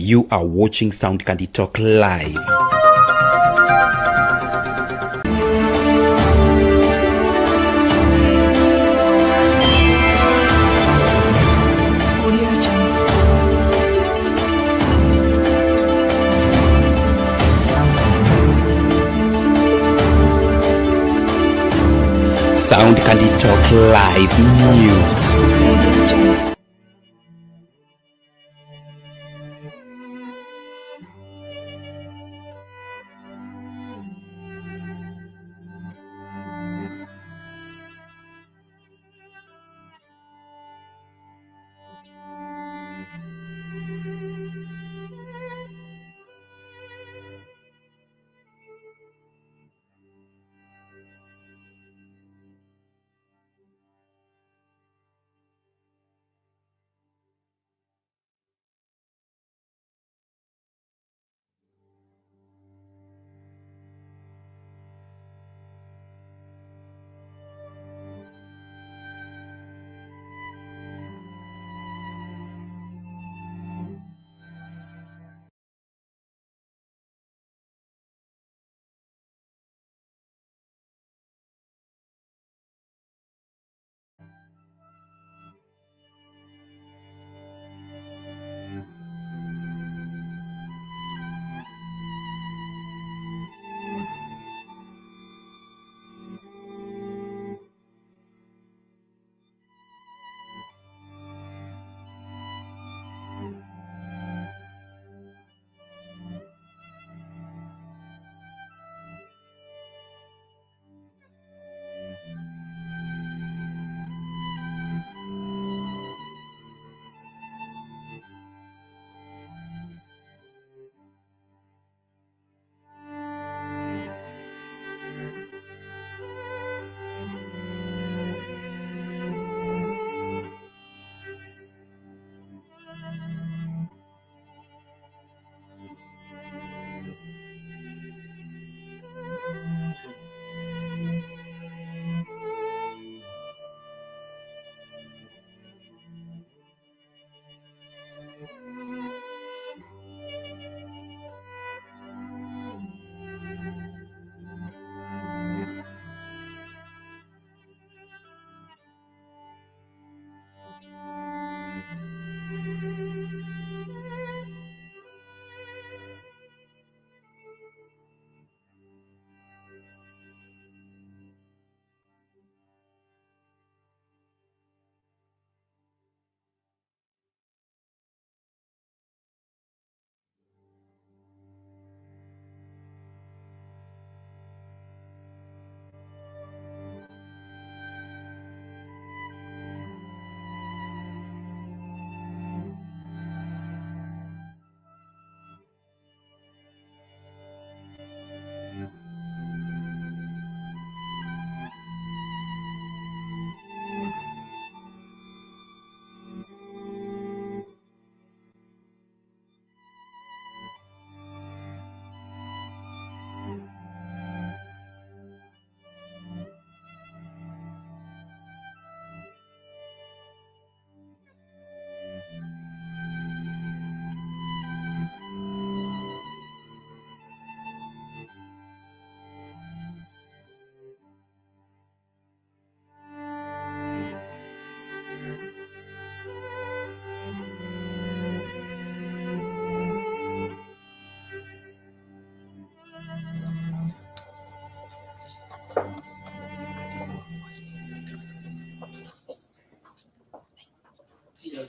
You are watching Sound Candy Talk live. Sound Candy Talk live news.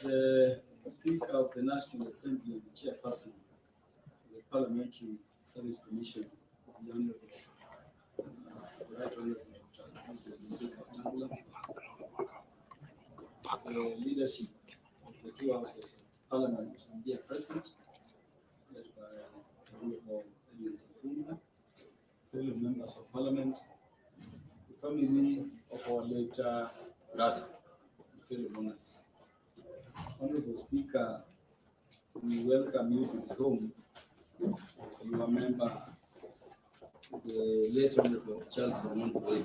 The Speaker of the National Assembly and Chairperson of the Parliamentary Service Commission, the Honorable Right Honorable Mrs. Wetangula, the leadership of the two houses of Parliament here present, led by Honorable fellow members of Parliament, the family of our late brother, fellow donors. Honorable Speaker, we welcome you to the home of your member, the late Honorable Charles Ong'ondo Were.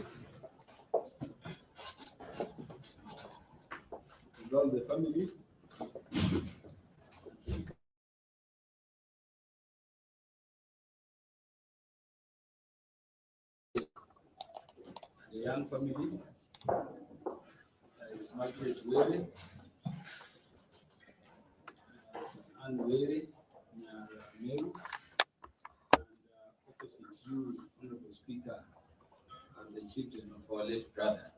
With all the family, the young family is Margaret Were, Anne Were, Meru, and opposite you, Honorable Speaker, and the children of our late brother.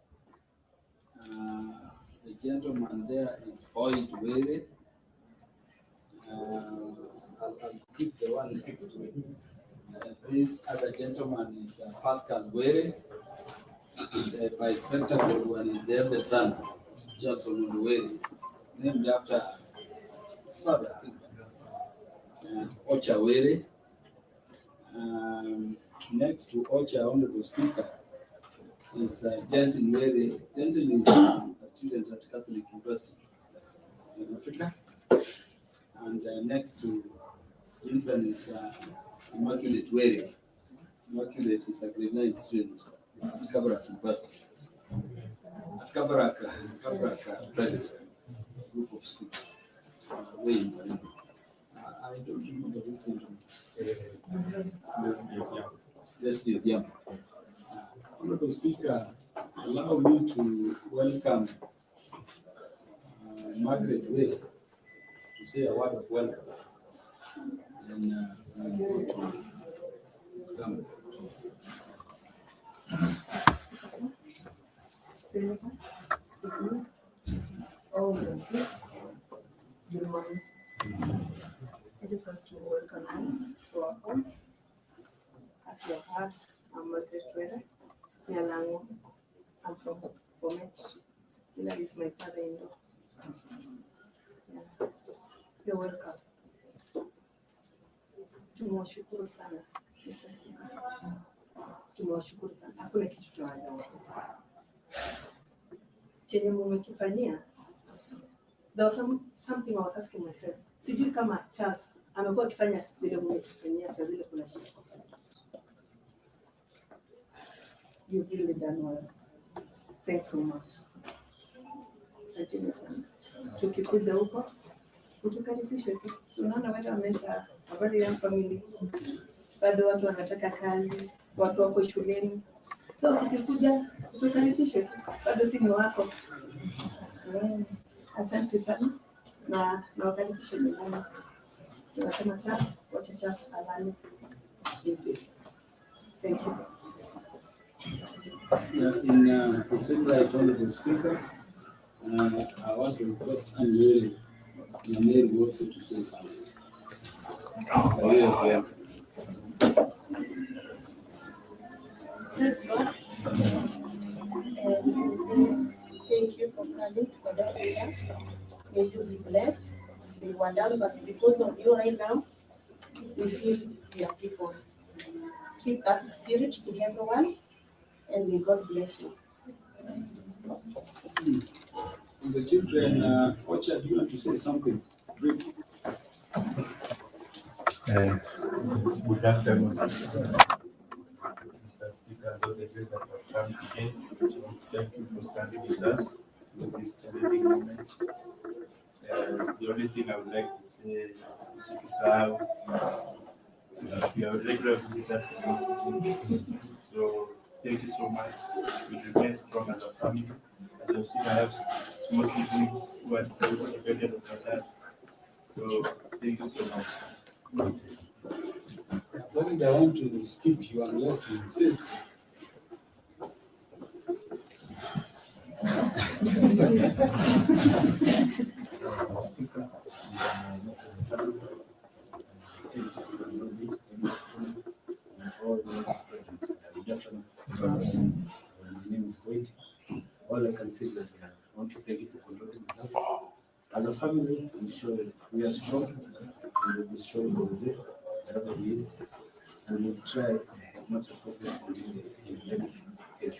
The gentleman there is Boyd Were. I'll skip the one next to him. This other gentleman is Pascal Were. The vice spectacle one is the eldest son, Jackson Were, named after his father, Ocha Were. Next to Ocha, Honorable Speaker, is Jensen Were. Jensen is a student at Catholic University, Eastern Africa. And next to Jensen is Immaculate Were. Immaculate is a grade 9 student at Kabarak University. At Kabarak Private Group of Schools. Way in Marino. I don't remember this gentleman. Leslie Odhiambo. Honorable Speaker, allow me to welcome Margaret Were to say a word of welcome. Then I'm going to come. Senator, Secretary, all the people, good morning. I just want to welcome you to our home. As you have heard, I'm Margaret Were, Nyalango. I'm from Bomet. That is my father-in-law. Yeah. You're welcome. Tumewashukuru sana, Mr. Speaker. Tumewashukuru sana. Hakuna kitu tunaweza chenye mumekifanyia. There was something I was asking myself. Sijui kama Charles amekuwa akifanya vile mumekifanyia sasa vile kuna shida. You've really done well. Thanks so much. Asante sana. Tukikuja huko utukaribishe tu. Tunaona wale wameisha habari ya family. Bado watu wanataka kazi, watu wako shuleni. So tukikuja utukaribishe tu. Bado si ni wako. Asante sana. Na wakaribishe nyumbani. Tunasema Charles, wacha Charles alale in peace. Thank you. In the same right, Honorable Speaker, I want to request Anne Were also to say something. Praise God. And thank you for coming to connect with us. May you be blessed. We were down, but because of you right now, we feel we are people. Keep that spirit to everyone, and may God bless you. The children, Ocha, do you want to say something? Brief. Good afternoon, Mr. Speaker, those of you that have come today. Thank you for standing with us in this challenging moment. The only thing I would like to say is to serve. We are regular visitors, so thank you so much. We remain strong as a family. As you've seen, I have small siblings who are dependent on my dad. So thank you so much. But I want to skip you unless you insist. Speaker, all the presidents. My name is Boyd. All I can say is that I want to thank you for condoling with us. As a family, I'm sure we are strong. We will be strong for the wherever he is, and we'll try as much as possible to continue his legacy here.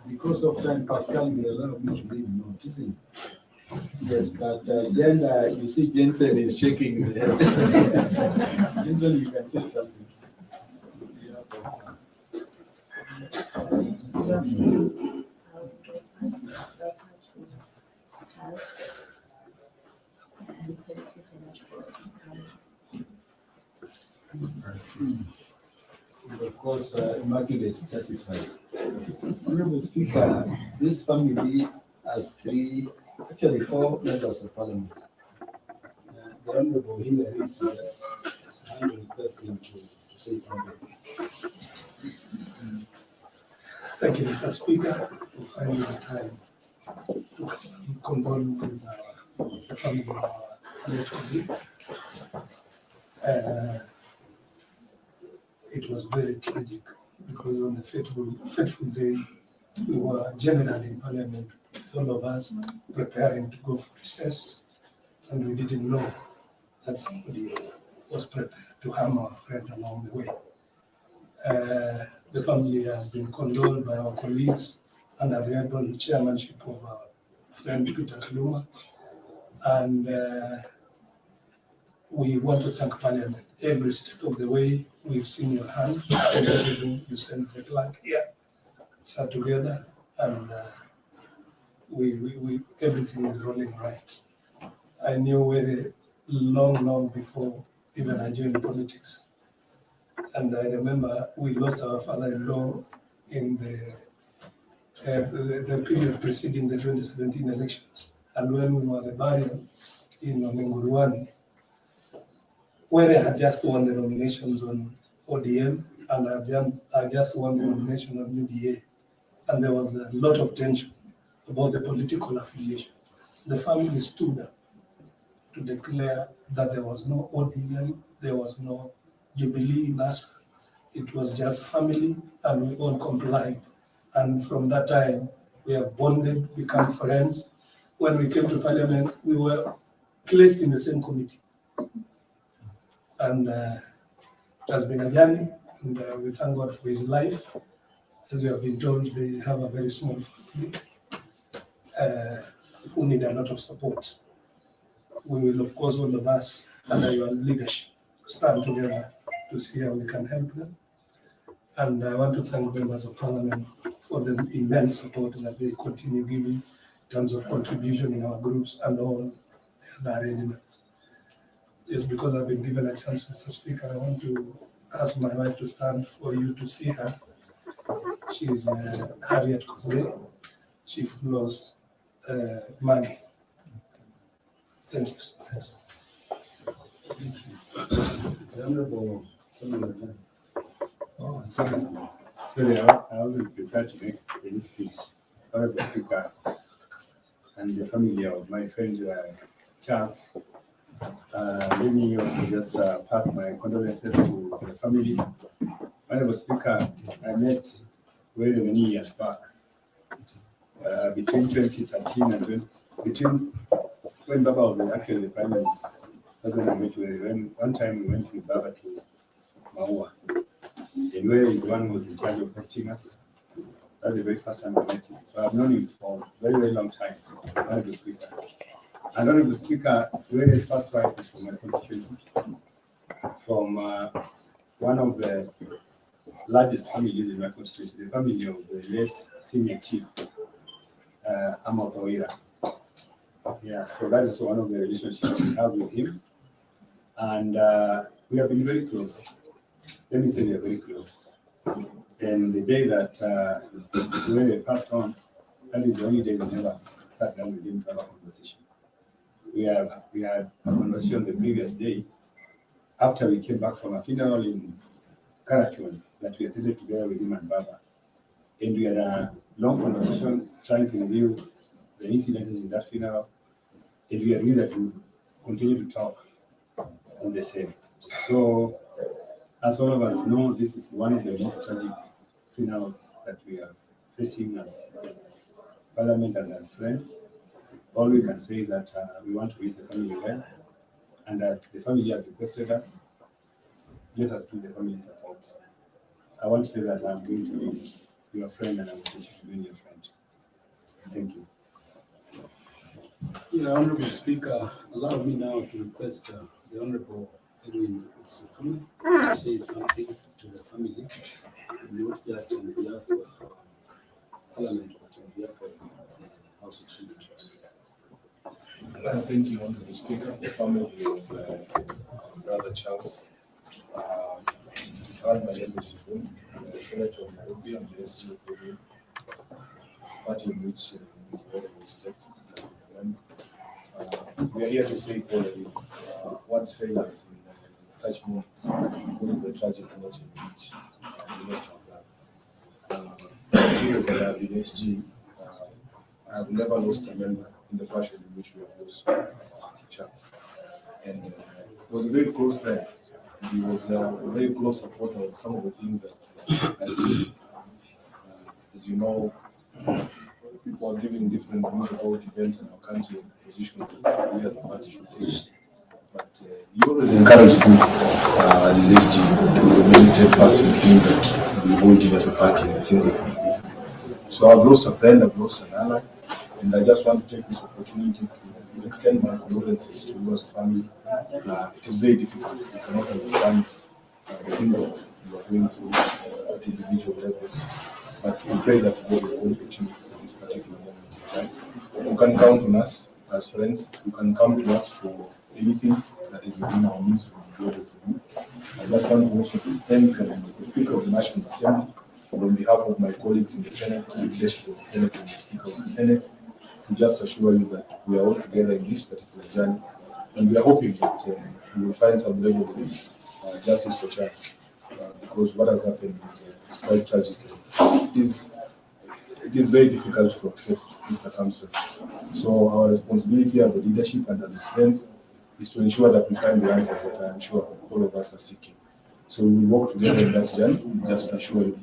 Because of time, Pascal will allow me to leave note, isn't it? Yes, but then you see Jensen is shaking his head. Jensen, you can say something. Thank you so much for coming. course, Immaculate is satisfied. Honorable Speaker, this family has four members of parliament. The Honorable Hillary is with us. I request him to say something. Thank you, Mr. Speaker, for finding the time to condole with the family of our late colleague. It was very tragic because on the fateful day, we were generally in Parliament with all of us preparing to go for recess, and we didn't know that somebody was prepared to harm our friend along the way. The family has been condoled by our colleagues under the able chairmanship of our friend Peter Kaluma, and we want to thank Parliament. Every step of the way, we've seen your hand. You sent the clerk here, sat together, and we everything is rolling right. I knew very long before even I joined politics. And I remember we lost our father-in-law in the period preceding the 2017 elections. And when we were at the burial in Menguruani, where I had just won the nominations on ODM and I just won the nomination on UDA. And there was a lot of tension about the political affiliation. The family stood up to declare that there was no ODM, there was no Jubilee, NASA. It was just family, and we all complied. And from that time, we have bonded, become friends. When we came to Parliament, we were placed in the same committee. And it has been a journey, and we thank God for his life. As you have been told, they have a very small family who need a lot of support. We will, of course, all of us, under your leadership, stand together to see how we can help them. And I want to thank members of Parliament for the immense support that they continue giving in terms of contribution in our groups and all the other arrangements. Just because I've been given a chance, Mr. Speaker, I want to ask my wife to stand for you to see her. She's Harriet Kosgei. She follows Maggie. Thank you so much. The Honorable Senator. Oh, sorry, I wasn't prepared to make any speech. However, Speaker, and the family of my friend Charles, let me also just pass my condolences to the family. Honorable Speaker, I met very many years back, between 2013 and when Baba was actually the Prime Minister. That's when I met Were. One time we went with Baba to Maua. And Were is one who was in charge of hosting us. That's the very first time I met him. So I've known him for a very, very long time. Honorable Speaker. And Honorable Speaker, Were's first wife is from my constituency, from one of the largest families in my constituency, the family of the late senior chief, Mp Ong'ondo Were. Yeah, so that is one of the relationships we have with him. And we have been very close. Let me say we are very close. And the day that Were passed on, that is the only day we never sat down with him to have a conversation. We had a conversation the previous day after we came back from a funeral in Karachuan that we attended together with him and Baba. And we had a long conversation trying to review the incidences in that funeral. And we agreed that we would continue to talk on the same. So, as all of us know, this is one of the most tragic funerals that we are facing as Parliament and as friends. All we can say is that we want to wish the family well. And as the family has requested us, let us give the family support. I want to say that I'm going to be your friend and I will continue to be your friend. Thank you. Yeah, Honorable Speaker, allow me now to request the Honorable Edwin Sifuna to say something to the family, not just on behalf of Parliament, but on behalf of the House of Senators. Thank you, Honorable Speaker. The family of Brother Charles, My name is Sifun. I'm the Senator of Nairobi. I'm the SG of the party in which we were elected. We are here to say already what's failed us in such moments, with the tragic nature in which we lost our brother. Here that I have been SG, I have never lost a member in the fashion in which we have lost Charles. And he was a very close friend. He was a very close supporter of some of the things that I did. As you know, people are giving different views about events in our country and positions we as a party should take. But he always encouraged me as his SG to remain steadfast in things that we hold in as a party and the things that we believe. So I've lost a friend, I've lost an ally, and I just want to take this opportunity to extend my condolences to you as a family. It is very difficult. You cannot understand the things that you are going through at individual levels. But we pray that God will comfort you in this particular moment in time. You can count on us as friends. You can come to us for anything that is within our means to be able to do. I just want to also thank the Speaker of the National Assembly, and on behalf of my colleagues in the Senate, the leadership of the Senate and the Speaker of the Senate, to just assure you that we are all together in this particular journey, and we are hoping that we will find some level of justice for Charles, because what has happened is quite tragic. It is very difficult to accept these circumstances. So our responsibility as a leadership and as friends is to ensure that we find the answers that I am sure all of us are seeking. So we will work together in that journey, just to assure you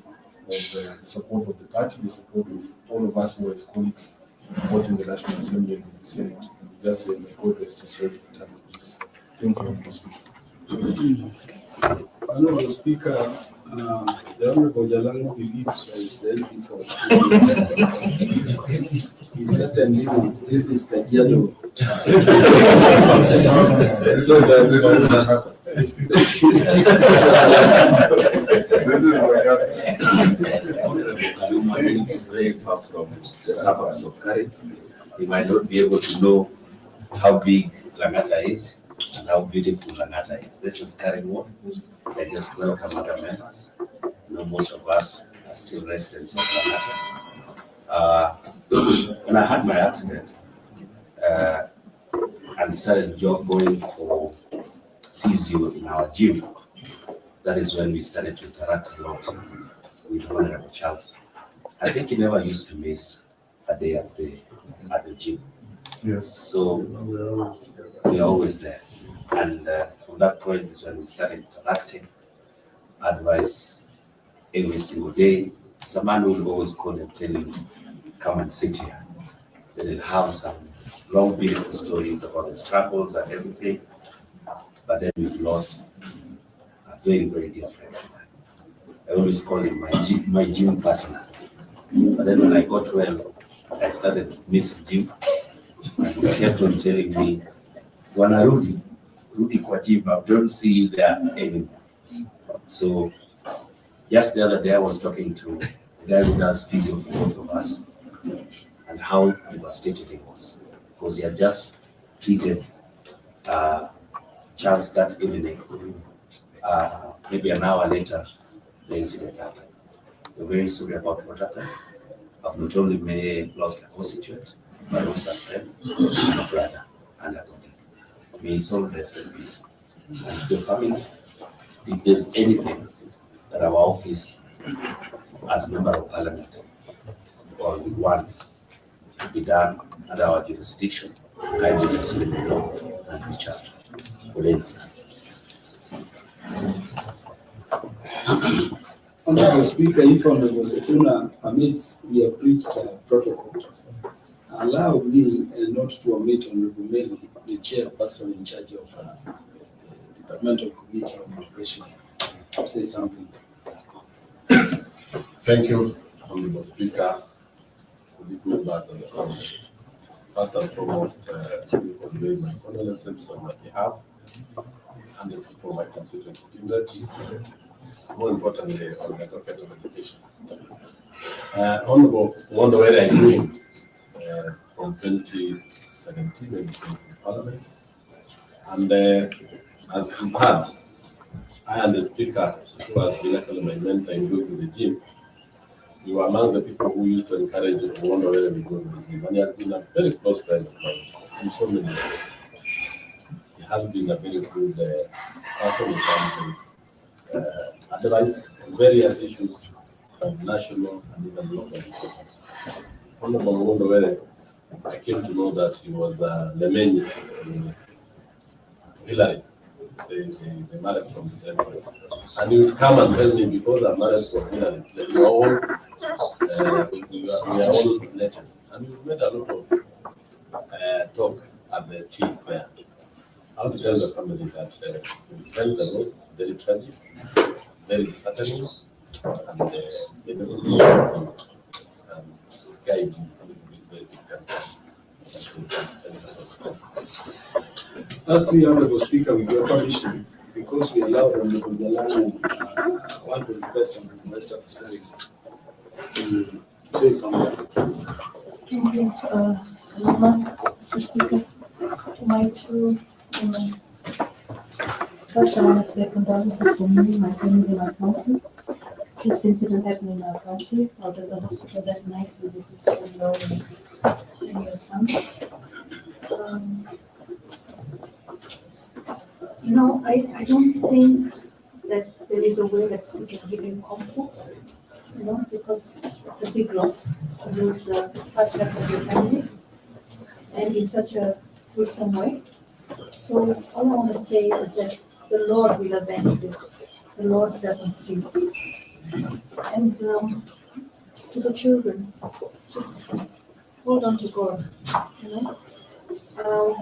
of the support of the party, the support of all of us who are his colleagues, both in the National Assembly and in the Senate. And we just say, may God rest his soul in time of peace. Thank you, Mr. Speaker. Honorable Speaker, the Honorable Jalango believes as the MP for he certainly didn't. This is Kajiado. So that this is what happened. This is what Kaluma lives very far from the suburbs of Kari. He might not be able to know how big Langata is and how beautiful Langata is. This is Kari Ward. I just welcome other members. You know, most of us are still residents of Langata. When I had my accident and started going for physio in our gym, that is when we started to interact a lot with Honorable Charles. I think he never used to miss a day at the gym. Yes. So we are always there. And from that point is when we started interacting, advice every single day. The man will always call and tell him, come and sit here. Then he'll have some long, beautiful stories about the struggles and everything. But then we've lost a very, very dear friend of mine. I always call him my gym partner. But then when I got well, I started missing gym. And he kept on telling me, Wana Rudy kwa gym, I don't see you there anymore. So just the other day I was talking to the guy who does physio for both of us and how devastated he was. Because he had just treated Charles that evening. Maybe an hour later, the incident happened. We're very sorry about what happened. I've not only lost a constituent, but also a friend, and a brother, and a colleague. May his soul rest in peace. And to the family, if there's anything that our office, as member of parliament, or we want to be done under our jurisdiction, kindly just let me know and reach out. Honorable Speaker, if Honorable Sifuna permits, we have breached protocol. Allow me not to omit Honorable Meli, the chairperson in charge of the Departmental Committee on Immigration, to say something. Thank you, Honorable Speaker, colleague members of the Parliament. First and foremost, we convey my condolences on my behalf and the people of my constituency Tindred. More importantly, on the docket of education. Honorable Ong'ondo Were I knew from 2017 when he came to Parliament. And as you've heard, I and the speaker, who has been actually my mentor in going to the gym, we were among the people who used to encourage Ong'ondo Were to go to the gym. And he has been a very close friend of mine in so many ways. He has been a very good person in terms of advice on various issues of national and even local importance. Honorable Ong'ondo Were, I came to know that he was Lemeni in Hillary. They married from the same place. And he would come and tell me, because I'm married from Hillary's place, we are all related. And we made a lot of talk at the tea there. I want to tell the family that we felt the loss very tragic, very disheartening, and they never really guide you this very big campus. Last week, Honorable Speaker, with your permission, because we allowed Honorable Jalani want to request Honorable Esther Viserys to say something. Thank you, Mr. Speaker. To my two women. First, I want to say condolences to me, my family, and my county. This incident happened in our county. I was at the hospital that night with your sister-in-law and your son. I don't think that there is a way that we can give him comfort, because it's a big loss to lose the partner of your family, and in such a gruesome way. So all I want to say is that the Lord will avenge this. The Lord doesn't sleep. And to the children, just hold on to God.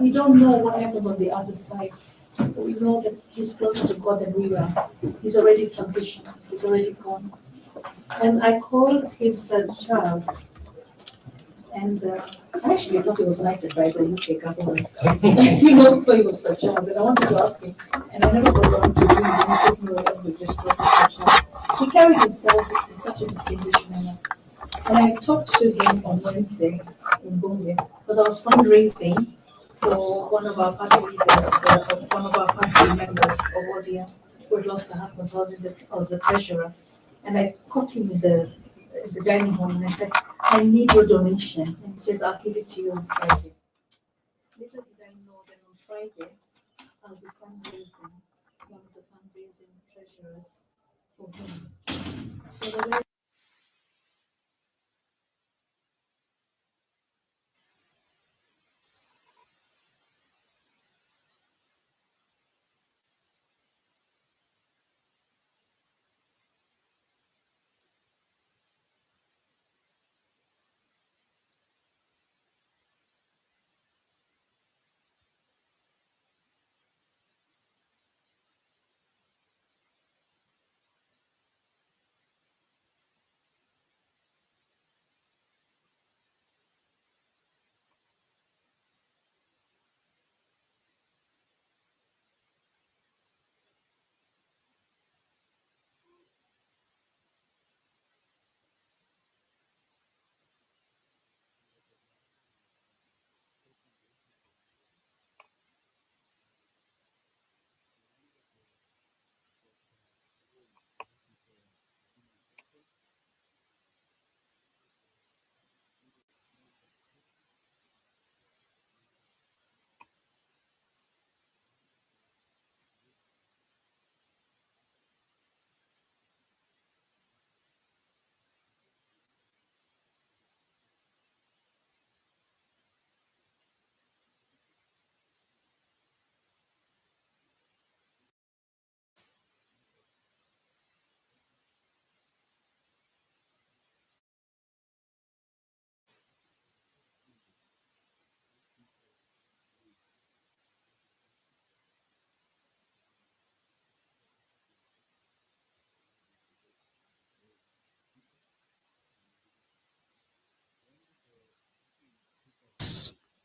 We don't know what happened on the other side. But we know that He's closer to God than we are. He's already transitioned. He's already gone. And I called him Sir Charles. And I actually thought he was knighted by the UK government. So he was Sir Charles. And I wanted to ask him, and I never got around to doing it. He says, no, we just called him Sir Charles. He carried himself in such a distinguished manner. And I talked to him on Wednesday in Bunge, because I was fundraising for one of our party leaders, one of our party members of ODM, who had lost her husband. So I was the treasurer. And I caught him in the dining hall and I said, I need your donation. And he says, I'll give it to you on Friday. Little did I know that on Friday, I'll be fundraising, one of the fundraising treasurers for him. So the way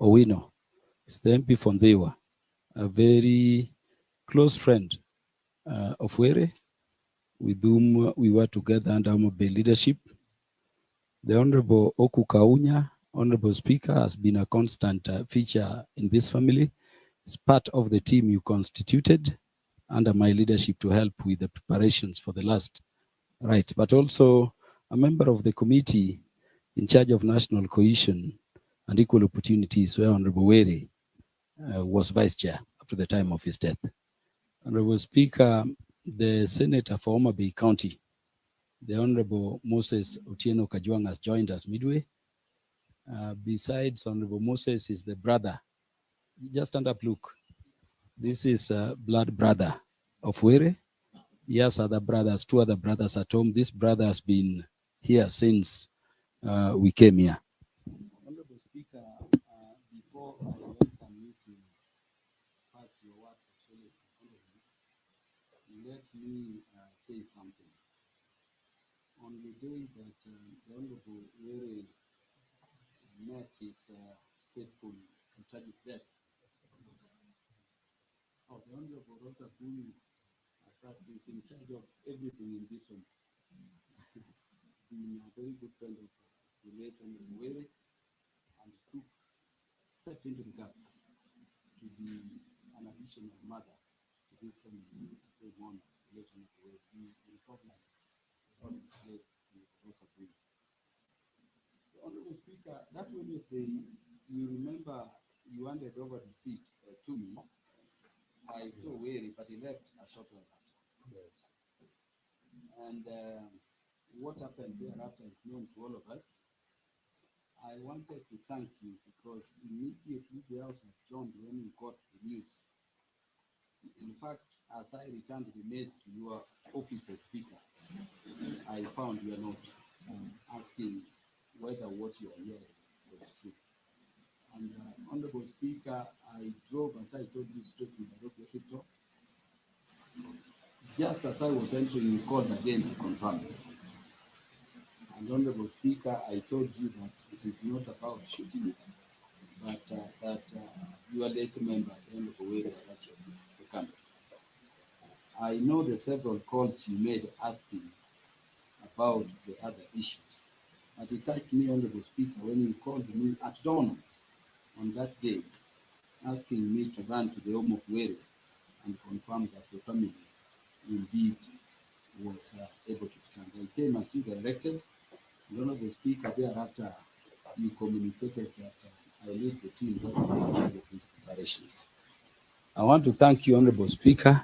Owino is the MP from Dewa, a very close friend of Were, with whom we were together under Mobile leadership. The Honorable Oku Kaunya, Honorable Speaker, has been a constant feature in this family. It's part of the team you constituted. under my leadership to help with the preparations for the last rites, but also a member of the committee in charge of national cohesion and equal opportunities, where Honorable Were was vice chair up to the time of his death. Honorable Speaker, the Senator for Homa Bay County, the Honorable Moses Otieno Kajwang, has joined us midway. Besides Honorable Moses is the brother. Just stand up, look. This is a blood brother of Were. He has other brothers, 2 other brothers at home. This brother has been here since we came here. Honorable Speaker, before I welcome you to pass your words of solace and condolence, let me say something. On the day that the Honorable Were met his fateful and tragic death, the Honorable Rosa Buni is in charge of everything in this one. Being a very good friend of the late Honorable Were, and stepped into the gap to be an additional mother to this family as they mourn the late Honorable Were. We recognize all the late Rosa Buni. Honorable Speaker, that Wednesday, you remember you handed over the seat to me. I saw Were, but he left a short while after. Yes. And what happened thereafter is known to all of us. I wanted to thank you because immediately the House adjourned when we got the news. In fact, as I returned the mails to your office as Speaker, I found your note asking whether what you are hearing was true. And Honorable Speaker, I drove, as I told you, straight to the Hospital. Just as I was entering, you called again to confirm. And Honorable Speaker, I told you that it is not about shooting, but that your late member, Honorable Were, succumbed. I know the several calls you made asking about the other issues, but it touched me, Honorable Speaker, when you called me at dawn on that day, asking me to run to the home of Were and confirm that the family indeed was able to stand. I came as you directed. The Honorable Speaker, thereafter, you communicated that I lead the team that will take care of these preparations. I want to thank you, Honorable Speaker,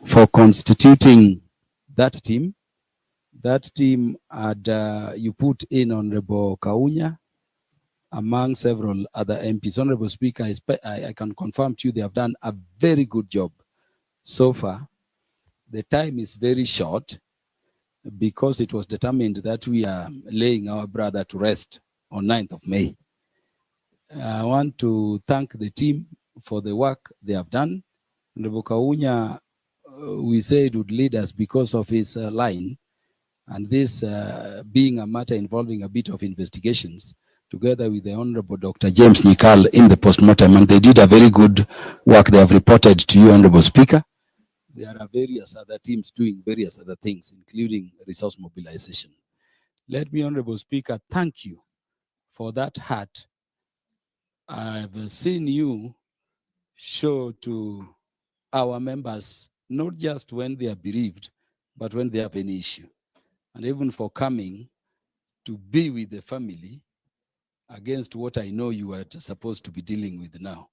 for constituting that team. That team had, you put in Honorable Kaunya, among several other MPs. Honorable Speaker, I can confirm to you they have done a very good job so far. The time is very short because it was determined that we are laying our brother to rest on 9th of May. I want to thank the team for the work they have done. Honorable Kaunya, we said would lead us because of his line, and this being a matter involving a bit of investigations, together with the Honorable Dr. James Nikal in the postmortem, and they did a very good work. They have reported to you, Honorable Speaker. There are various other teams doing various other things, including resource mobilization. Let me, Honorable Speaker, thank you for that heart I've seen you show to our members, not just when they are bereaved, but when they have any issue. And even for coming to be with the family against what I know you are supposed to be dealing with now,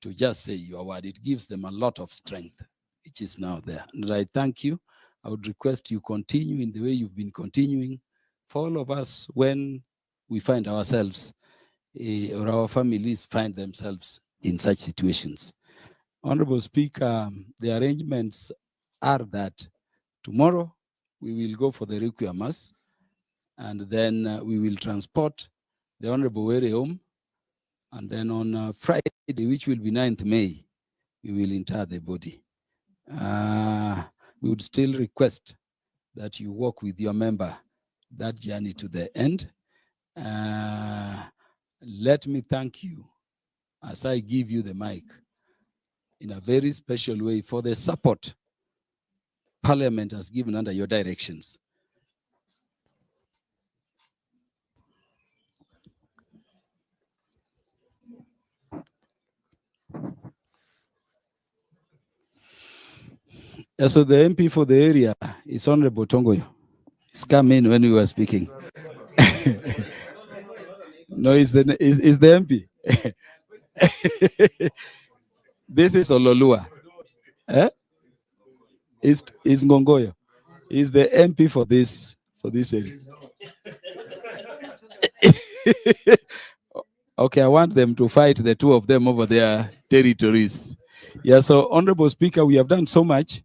to just say your word, it gives them a lot of strength, which is now there. And I thank you. I would request you continue in the way you've been continuing for all of us when we find ourselves or our families find themselves in such situations. Honorable Speaker, the arrangements are that tomorrow we will go for the Requiem Mass, and then we will transport the Honorable Were home, and then on Friday, which will be 9th May, we will inter the body. We would still request that you walk with your member that journey to the end. Let me thank you as I give you the mic in a very special way for the support Parliament has given under your directions. So the MP for the area is Honorable Tongoyo. He's come in when we were speaking. No, is the MP. This is Ololua. Eh? Is Ngongoyo. He's the MP for this area. Okay, I want them to fight, the two of them, over their territories. Yeah, so Honorable Speaker, we have done so much.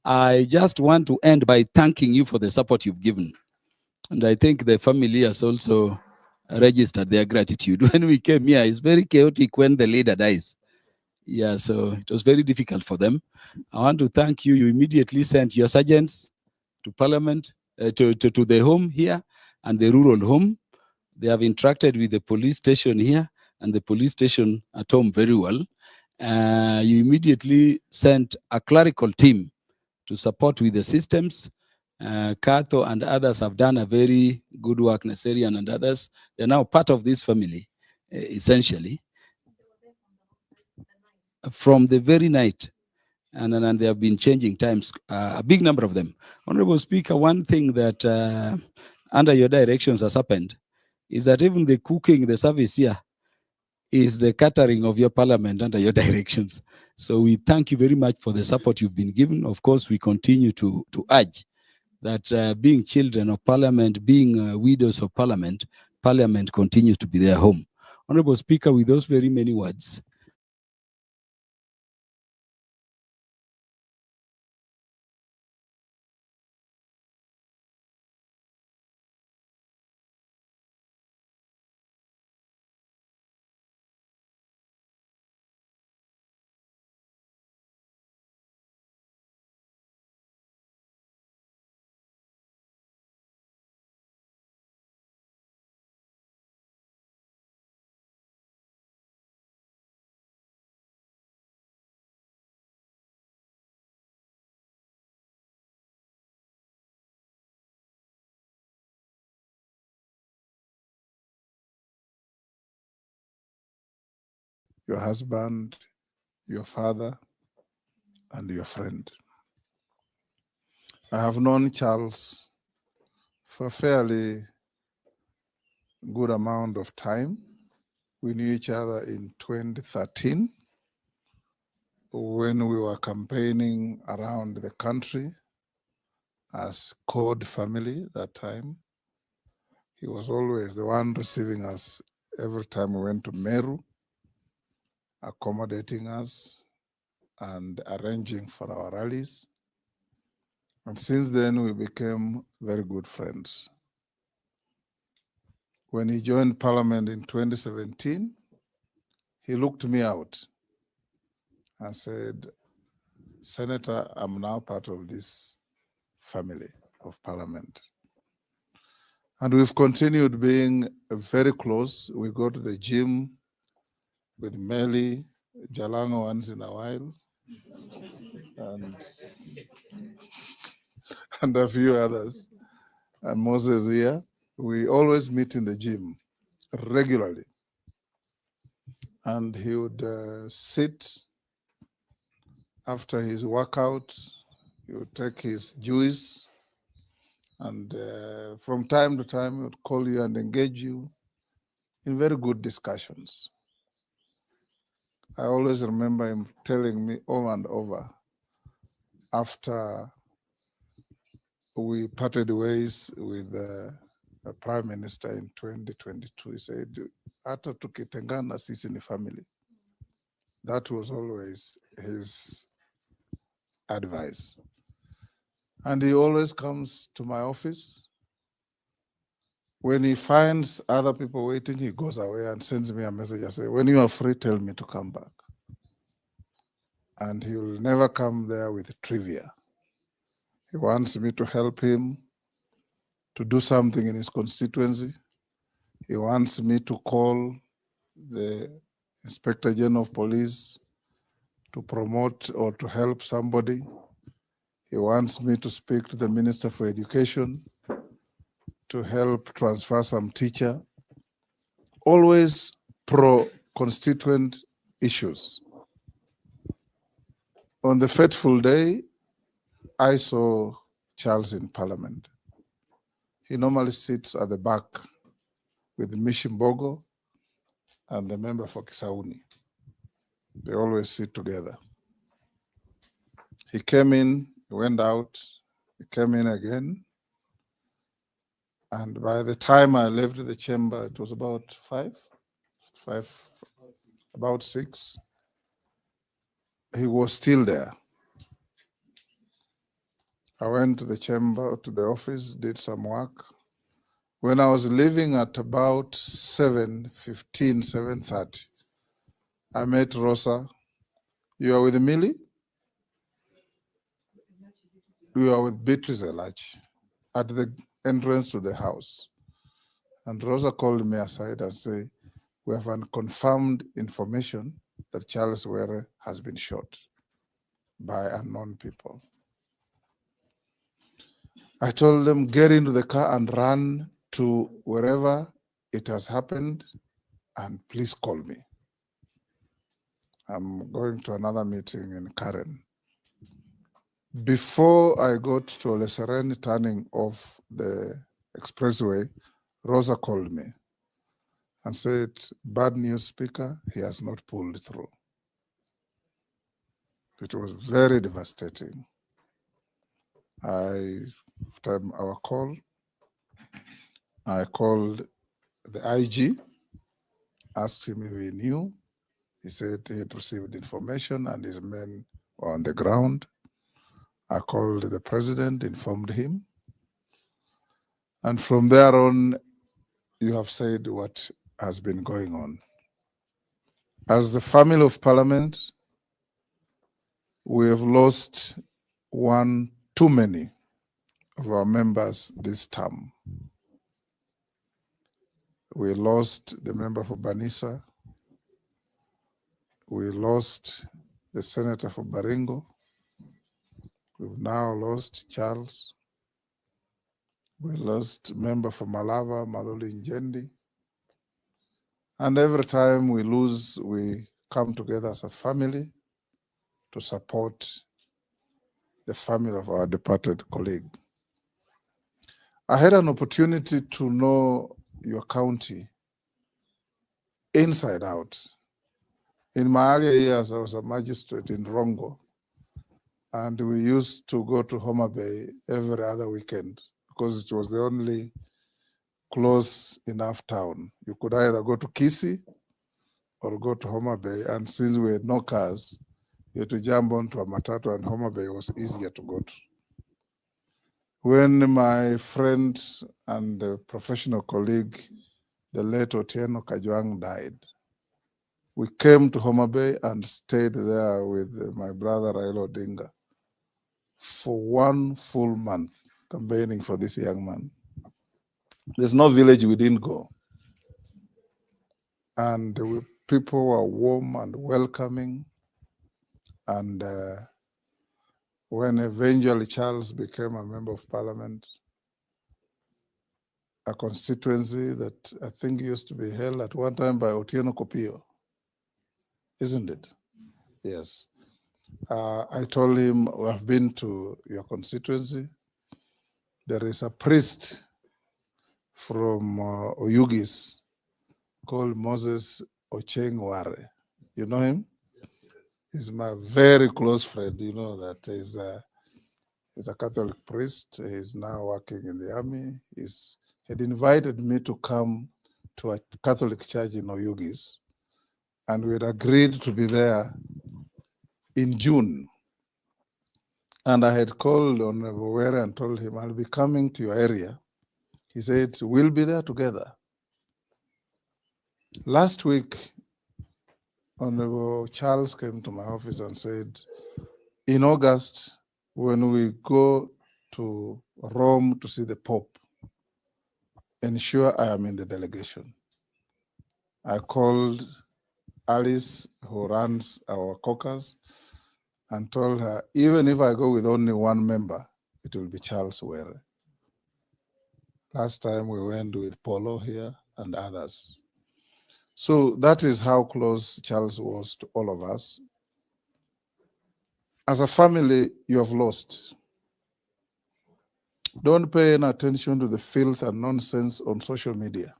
I just want to end by thanking you for the support you've given. And I think the family has also registered their gratitude. When we came here, it's very chaotic when the leader dies. Yeah, so it was very difficult for them. I want to thank you. You immediately sent your sergeants to Parliament, to the home here and the rural home. They have interacted with the police station here and the police station at home very well. You immediately sent a clerical team to support with the systems. Kato and others have done a very good work, Naserian and others. They're now part of this family, essentially. From the very night. And they have been changing times, a big number of them. Honorable Speaker, one thing that under your directions has happened is that even the cooking, the service here, is the catering of your parliament under your directions. So we thank you very much for the support you've been given. Of course, we continue to urge that being children of parliament, being widows of parliament, parliament continues to be their home. Honorable Speaker, with those very many words, your husband, your father, and your friend. I have known Charles for a fairly good amount of time. We knew each other in 2013 when we were campaigning around the country as Code family that time. He was always the one receiving us every time we went to Meru, accommodating us and arranging for our rallies. And since then, we became very good friends. When he joined Parliament in 2017, he looked me out and said, Senator, I'm now part of this family of Parliament. And we've continued being very close. We go to the gym with Meli, Jalango once in a while, and a few others, and Moses here. We always meet in the gym regularly. And he would sit after his workout, he would take his juice, and from time to time, he would call you and engage you in very good discussions. I always remember him telling me over and over, after we parted ways with the Prime Minister in 2022, he said, "Hata tukitengana sisi ni family." That was always his advice. And he always comes to my office. When he finds other people waiting, he goes away and sends me a message. I say, when you are free, tell me to come back. And he will never come there with trivia. He wants me to help him to do something in his constituency. He wants me to call the Inspector General of Police to promote or to help somebody. He wants me to speak to the Minister for Education to help transfer some teacher. Always pro-constituent issues. On the fateful day, I saw Charles in Parliament. He normally sits at the back with Mishimbogo and the member for Kisauni. They always sit together. He came in, he went out, he came in again. And by the time I left the chamber, it was about about 6. He was still there. I went to the chamber, to the office, did some work. When I was leaving at about 7:15, 7:30, I met Rosa. You are with Millie? You are with Beatrice Elach at the entrance to the house. And Rosa called me aside and said, we have unconfirmed information that Charles Were has been shot by unknown people. I told them, get into the car and run to wherever it has happened, and please call me. I'm going to another meeting in Karen. Before I got to Leseren turning off the expressway, Rosa called me and said, bad news, Speaker, he has not pulled through. It was very devastating. After our call, I called the IG, asked him if he knew. He said he had received information and his men were on the ground. I called the president, informed him. And from there on, you have said what has been going on. As the family of Parliament, we have lost one too many of our members this term. We lost the member for Banisa. We lost the senator for Baringo. We've now lost Charles. We lost member for Malava, Maloli Njendi. And every time we lose, we come together as a family to support the family of our departed colleague. I had an opportunity to know your county inside out. In my earlier years, I was a magistrate in Rongo, and we used to go to Homa Bay every other weekend because it was the only close enough town. You could either go to Kisii or go to Homa Bay, and since we had no cars, you had to jump onto a matatu, and Homa Bay was easier to go to. When my friend and professional colleague, the late Otieno Kajwang, died, we came to Homa Bay and stayed there with my brother Raila Odinga for 1 full month campaigning for this young man. There's no village we didn't go. And people were warm and welcoming. And when eventually Charles became a member of Parliament, a constituency that I think used to be held at one time by Otieno Kopio, isn't it? Yes. I told him, we have been to your constituency. There is a priest from Oyugis called Moses Ocheng Ware. You know him? Yes. He's my very close friend. You know that he's a Catholic priest. He's now working in the army. He had invited me to come to a Catholic church in Oyugis, and we had agreed to be there in June. And I had called on Were and told him, I'll be coming to your area. He said, we'll be there together. Last week, Honorable Charles came to my office and said, in August, when we go to Rome to see the Pope, ensure I am in the delegation. I called Alice, who runs our caucus, and told her, even if I go with only one member, it will be Charles Were. Last time we went with Polo here and others. So that is how close Charles was to all of us. As a family, you have lost. Don't pay any attention to the filth and nonsense on social media.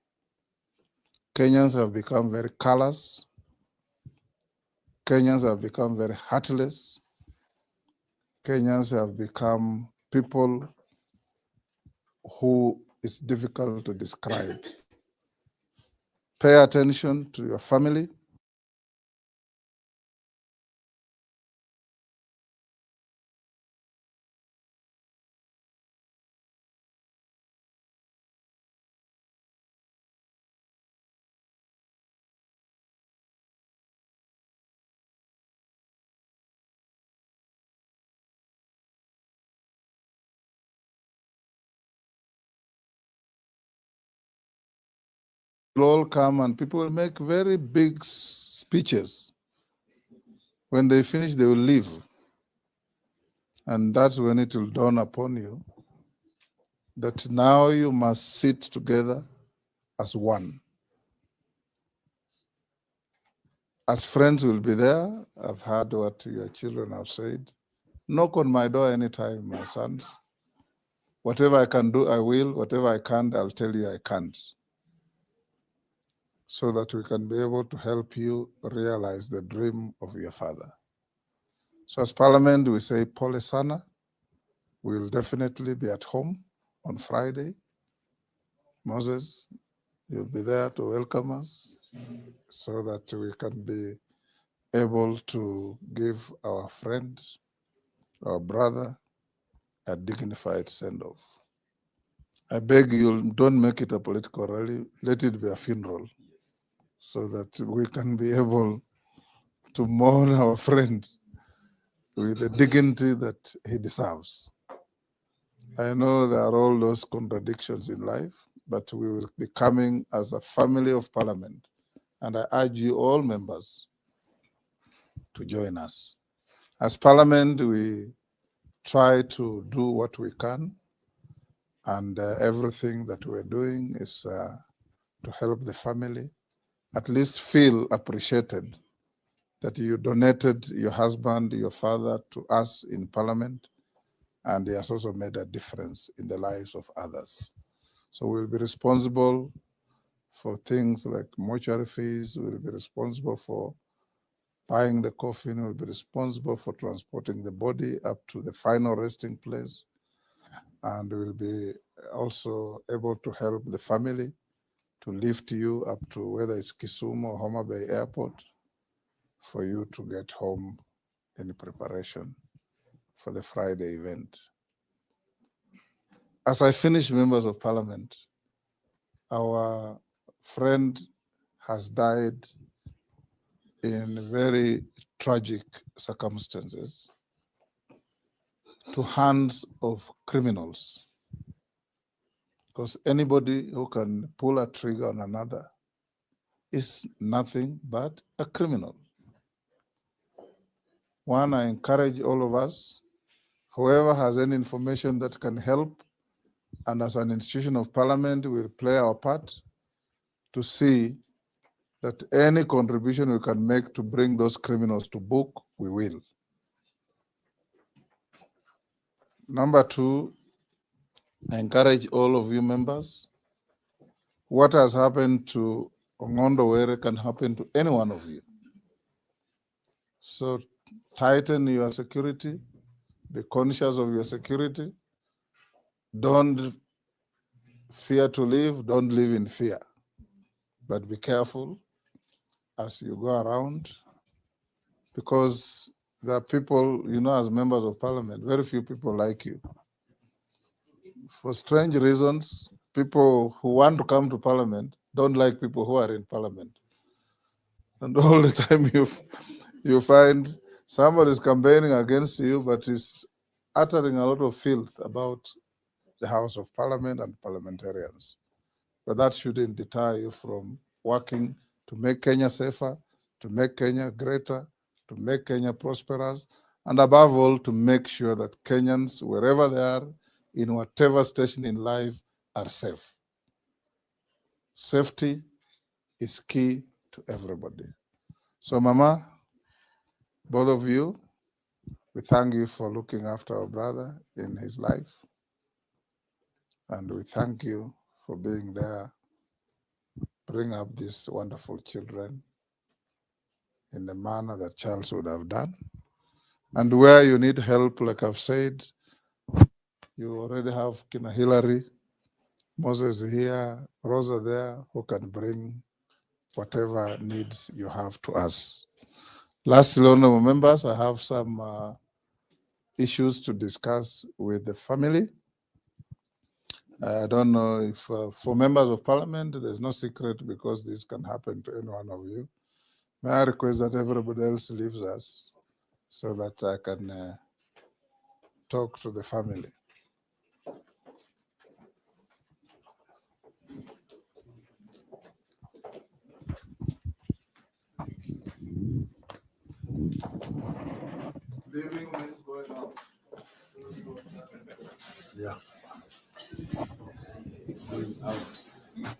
Kenyans have become very callous. Kenyans have become very heartless. Kenyans have become people who is difficult to describe. Pay attention to your family. Will all come and people will make very big speeches. When they finish, they will leave. And that's when it will dawn upon you that now you must sit together as one. As friends will be there. I've heard what your children have said. Knock on my door anytime, my sons. Whatever I can do, I will. Whatever I can't, I'll tell you I can't. So that we can be able to help you realize the dream of your father. So as Parliament, we say, Pole sana. We will definitely be at home on Friday. Moses, you'll be there to welcome us so that we can be able to give our friend, our brother, a dignified send-off. I beg you, don't make it a political rally. Let it be a funeral so that we can be able to mourn our friend with the dignity that he deserves. I know there are all those contradictions in life, but we will be coming as a family of Parliament. And I urge you all members to join us. As Parliament, we try to do what we can, and everything that we're doing is to help the family at least feel appreciated that you donated your husband, your father to us in Parliament, and he has also made a difference in the lives of others. So we'll be responsible for things like mortuary fees, we'll be responsible for buying the coffin, we'll be responsible for transporting the body up to the final resting place, and we'll be also able to help the family to lift you up to whether it's Kisumu or Homa Bay Airport for you to get home in preparation for the Friday event. As I finish, members of Parliament, our friend has died in very tragic circumstances to hands of criminals. Because anybody who can pull a trigger on another is nothing but a criminal. One, I encourage all of us, whoever has any information that can help, and as an institution of Parliament, we'll play our part to see that any contribution we can make to bring those criminals to book, we will. Number two, I encourage all of you members, what has happened to Ong'ondo Were can happen to any one of you. So tighten your security, be conscious of your security. Don't fear to live, don't live in fear. But be careful as you go around, because there are people, you know, as members of Parliament, very few people like you. For strange reasons, people who want to come to Parliament don't like people who are in Parliament. And all the time you find somebody is campaigning against you, but is uttering a lot of filth about the House of Parliament and parliamentarians. But that shouldn't deter you from working to make Kenya safer, to make Kenya greater, to make Kenya prosperous, and above all, to make sure that Kenyans, wherever they are, in whatever station in life, are safe. Safety is key to everybody. So, Mama, both of you, we thank you for looking after our brother in his life. And we thank you for being there, bring up these wonderful children in the manner that Charles would have done. And where you need help, like I've said, you already have Kina Hillary, Moses here, Rosa there, who can bring whatever needs you have to us. Lastly, honorable members, I have some issues to discuss with the family. I don't know if for members of parliament, there's no secret because this can happen to any one of you. May I request that everybody else leaves us so that I can talk to the family. Living means going out. Yeah. Going out.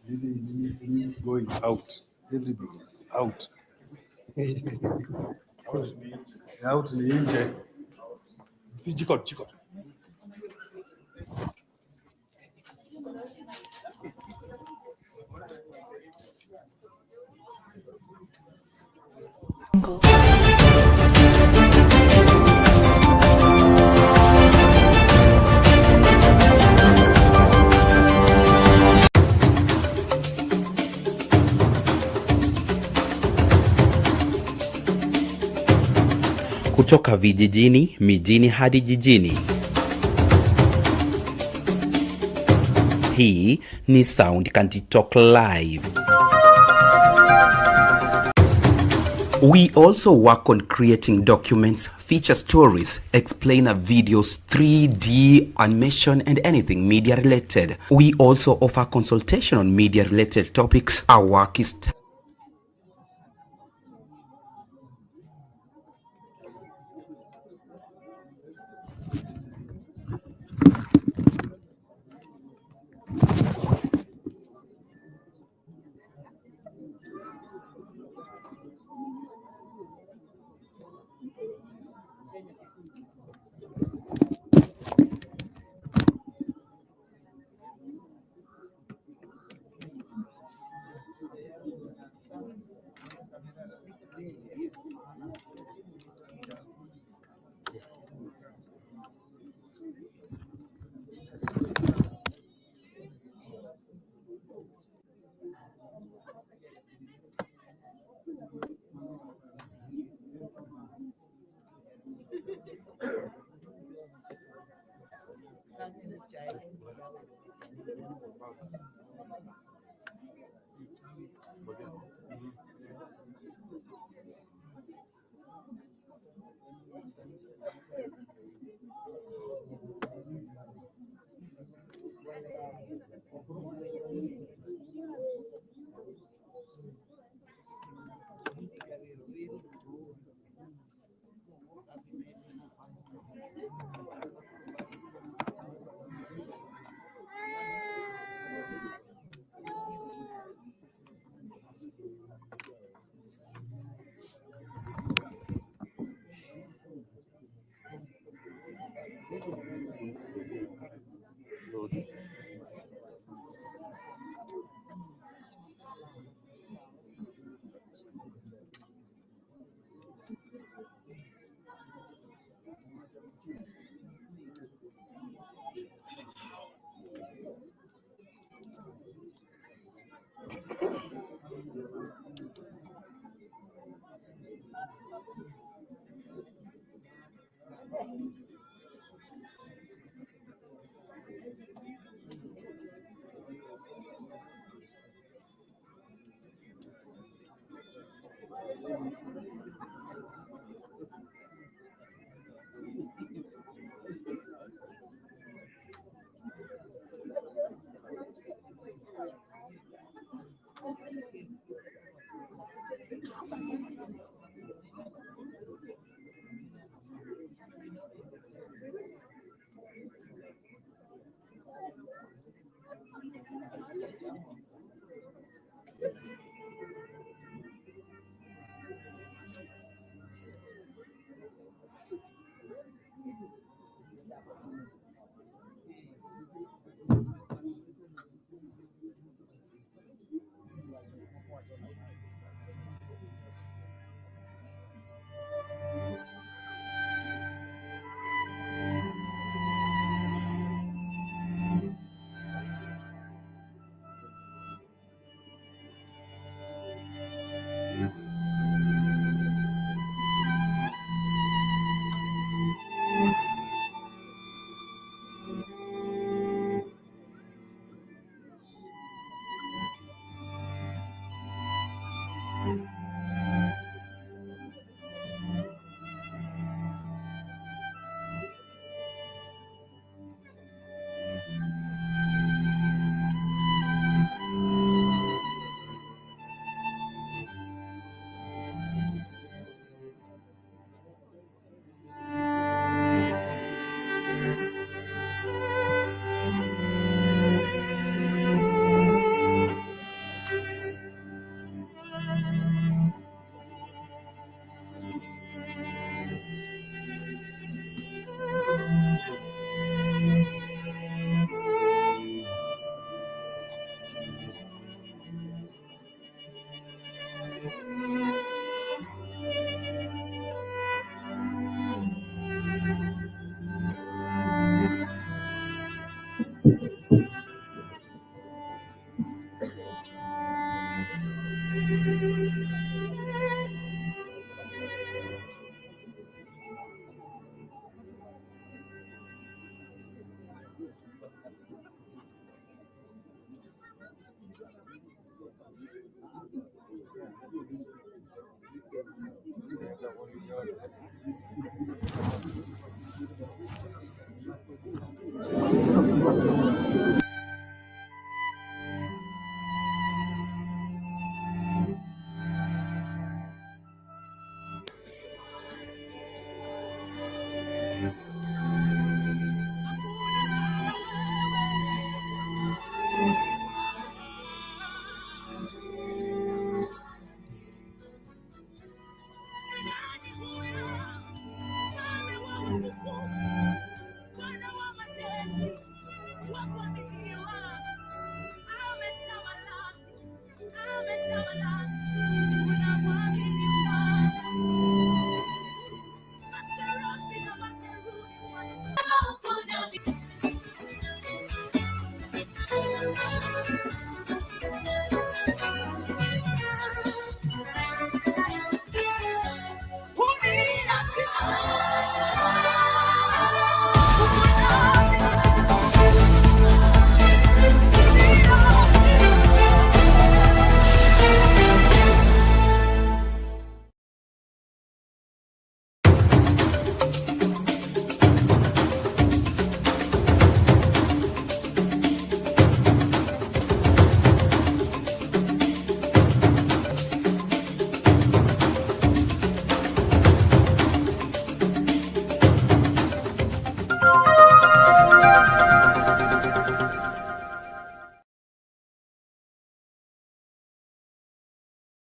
Living means going out. Everybody out. Out ni nje. Jikot. Kutoka vijijini, mijini hadi jijini. Hii ni Sound County Talk Live. We also work on creating documents, feature stories, explainer videos, 3D animation and anything media related. We also offer consultation on media related topics. Our work is